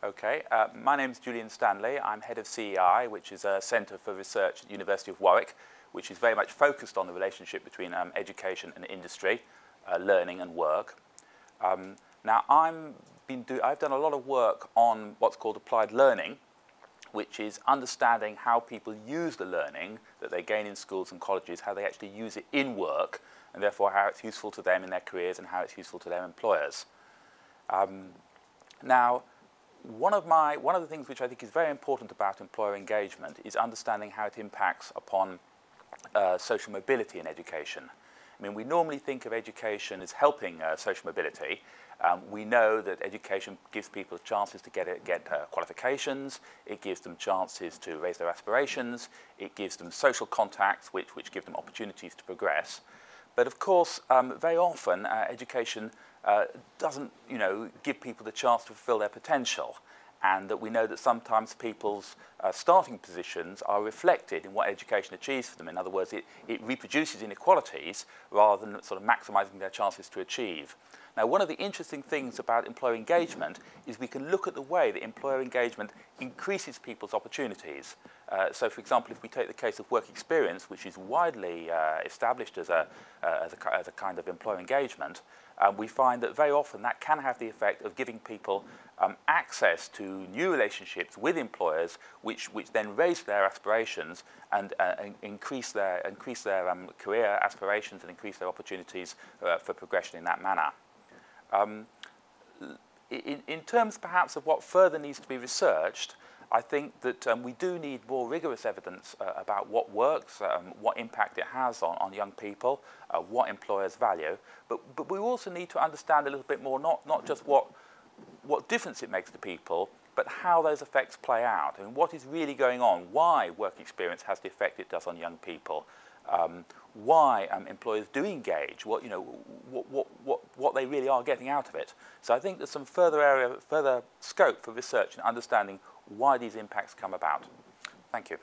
Okay, my name is Julian Stanley. I'm head of CEI, which is a centre for research at the University of Warwick, which is very much focused on the relationship between education and industry, learning and work. Now, I've done a lot of work on what's called applied learning, which is understanding how people use the learning that they gain in schools and colleges, how they actually use it in work, and therefore how it's useful to them in their careers and how it's useful to their employers. Now, one of the things which I think is very important about employer engagement is understanding how it impacts upon social mobility in education. I mean, we normally think of education as helping social mobility. We know that education gives people chances to get qualifications, it gives them chances to raise their aspirations, it gives them social contacts which give them opportunities to progress. But of course, very often education doesn't give people the chance to fulfill their potential, and that we know that sometimes people's starting positions are reflected in what education achieves for them. In other words, it reproduces inequalities rather than sort of maximising their chances to achieve. Now, one of the interesting things about employer engagement is we can look at the way that employer engagement increases people's opportunities. So, for example, if we take the case of work experience, which is widely established as a kind of employer engagement, we find that very often that can have the effect of giving people access to new relationships with employers, which then raise their aspirations and increase their career aspirations and increase their opportunities for progression in that manner. In terms perhaps of what further needs to be researched, I think that we do need more rigorous evidence about what works, what impact it has on young people, what employers value, but we also need to understand a little bit more not just what difference it makes to people, but how those effects play out and what is really going on, why work experience has the effect it does on young people, why employers do engage, what they really are getting out of it. So I think there's some further scope for research and understanding why these impacts come about. Thank you.